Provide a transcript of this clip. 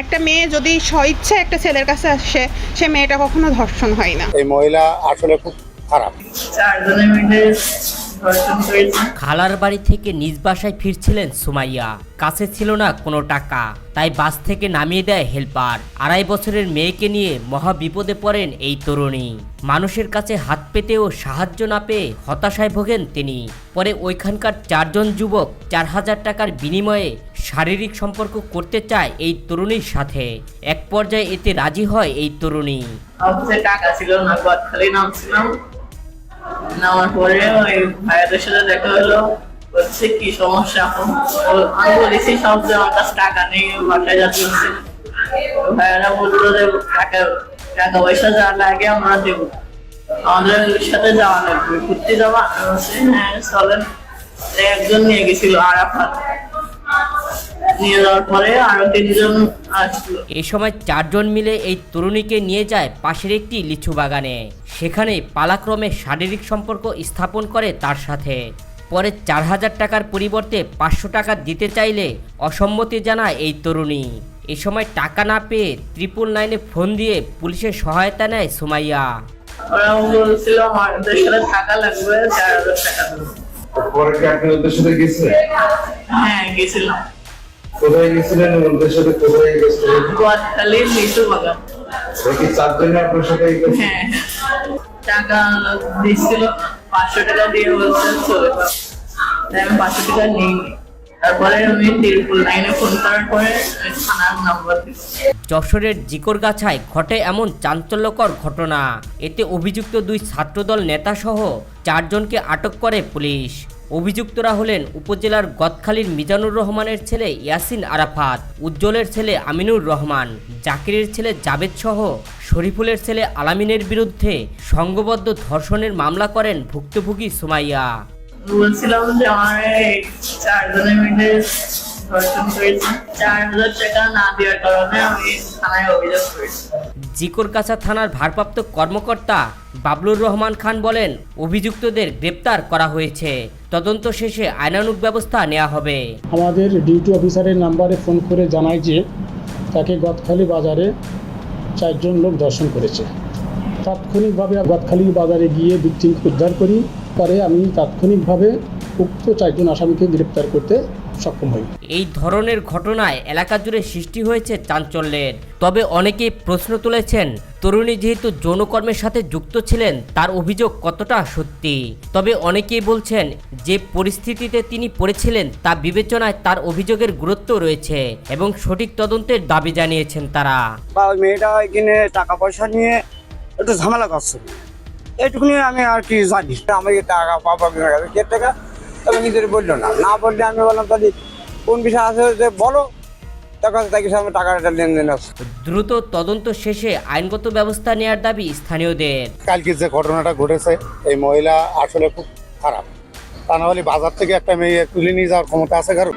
একটা মেয়ে যদি স্বইচ্ছে একটা ছেলের কাছে আসে, সে মেয়েটা কখনো ধর্ষণ হয় না। এই মহিলা আসলে খুব খারাপ। চারজনে মিলে ধর্ষণ করেছে। খালার বাড়ি থেকে নিজ বাসায় ফিরছিলেন সুমাইয়া। কাছে ছিল না কোনো টাকা, তাই বাস থেকে নামিয়ে দেয় হেল্পার। 2.5 বছরের মেয়েকে নিয়ে মহা বিপদে পড়েন এই তরুণী। মানুষের কাছে হাত পেতেও সাহায্য না পেয়ে হতাশায় ভোগেন তিনি। পরে ওইখানকার 4 জন যুবক 4,000 টাকার বিনিময়ে শারীরিক সম্পর্ক করতে চায় এই তরুণীর সাথে। এক পর্যায়ে এতে রাজি হয় এই তরুণী। অফিসে টাকা ছিল না, গদখালি নামছিলাম। নামার পরে ওই ভাইয়াদের সাথে দেখা হলো, বলছে কি সমস্যা। আমি বলেছি সব যে আমার কাছে টাকা নেই, বাসায় যাচ্ছি। ভাইয়ারা বললো যে টাকা পয়সা যা লাগে আমরা দেবো, আমাদের সাথে যাওয়া লাগবে, ঘুরতে যাওয়া। আমি বলছি হ্যাঁ চলেন। একজন নিয়ে গেছিল আরাফাত, নিয়ে যাওয়ার পরে আরো 3 জন আসলো। এই সময় 4 জন মিলে এই তরুণীকে নিয়ে যায় পাশের একটি লিচু বাগানে। সেখানে পালাক্রমে শারীরিক সম্পর্ক স্থাপন করে তার সাথে। পরে 4,000 টাকার পরিবর্তে 500 টাকা দিতে চাইলে অসম্মতি জানায় এই তরুণী। এ সময় টাকা না পেয়ে 999-এ ফোন দিয়ে পুলিশের সহায়তা নেয় সুমাইয়া। ওরা বলছিল আমাদের সাথে টাকা লাগবে, 4,000 টাকা দেবো। পরে কি আপনি ওদের সাথে গেছিলেন? হ্যাঁ গেছিলাম। কোথায় গেছিলেন? ওদের সাথে কোথায় গেছিলেন? গদখালি লিচু বাগান। দেখি 4 জনে আপনার সাথে গেছেন? হ্যাঁ টাকা দিচ্ছিল, 500 টাকা দিয়ে বলছে চলে যাও। তাই আমি 500 টাকা নিইনি। তারপরে আমি 999-এ ফোন করার পরে থানার নাম্বার দিচ্ছি। যশোরের জিকরগাছায় ঘটে এমন চাঞ্চল্যকর ঘটনা। এতে অভিযুক্ত 2 ছাত্রদল নেতাসহ 4 জনকে আটক করে পুলিশ। অভিযুক্তরা হলেন উপজেলার গদখালীর মিজানুর রহমানের ছেলে ইয়াসিন আরাফাত, উজ্জ্বলের ছেলে আমিনুর রহমান, জাকিরের ছেলে জাবেদ সহ শরীফুলের ছেলে আলামিনের বিরুদ্ধে সংঘবদ্ধ ধর্ষণের মামলা করেন ভুক্তভোগী সুমাইয়া। বলছিলাম যে আমার 4 জনে মিলে ধর্ষণ করেছে, 4,000 টাকা না দেওয়ার কারণে আমি থানায় অভিযোগ করেছি। জিকরগাছা থানার ভারপ্রাপ্ত কর্মকর্তা বাবলুর রহমান খান বলেন, অভিযুক্তদের গ্রেপ্তার করা হয়েছে। তদন্ত শেষে আইনানুগ ব্যবস্থা নেওয়া হবে। আমাদের ডিউটি অফিসারের নাম্বারে ফোন করে জানায় যে তাকে গদখালি বাজারে 4 জন লোক ধর্ষণ করেছে। তাৎক্ষণিকভাবে গদখালি বাজারে গিয়ে ভিকটিমকে উদ্ধার করি। পরে আমি তাৎক্ষণিকভাবে উক্ত 4 জন আসামিকে গ্রেপ্তার করতে সক্ষম হই। এই ধরনের ঘটনায় এলাকা জুড়ে সৃষ্টি হয়েছে চাঞ্চল্যের। তবে অনেকেই প্রশ্ন তুলেছেন, তরুণী যেহেতু যৌনকর্মের সাথে যুক্ত ছিলেন, তার অভিযোগ কতটা সত্যি। তবে অনেকেই বলছেন, যে পরিস্থিতিতে তিনি পড়েছিলেন তা বিবেচনায় তার অভিযোগের গুরুত্ব রয়েছে এবং সঠিক তদন্তের দাবি জানিয়েছেন তারা। মেয়েটা এখানে টাকা পয়সা নিয়ে একটু ঝামেলা করছে, এইটুকুনি আমি আর কি জানি। আমাকে টাকা পাবো কে টাকা, তবে নিজের বললো না বললে আমি বললাম তাহলে কোন বিষয় আছে যে বলো, তখন তাকে সামনে টাকাটা লেনদেন আছে। দ্রুত তদন্ত শেষে আইনগত ব্যবস্থা নেওয়ার দাবি স্থানীয়দের। কালকে যে ঘটনাটা ঘটেছে, এই মহিলা আসলে খুব খারাপ। তা না হলে বাজার থেকে একটা মেয়ে তুলে নিয়ে যাওয়ার ক্ষমতা আছে কারো?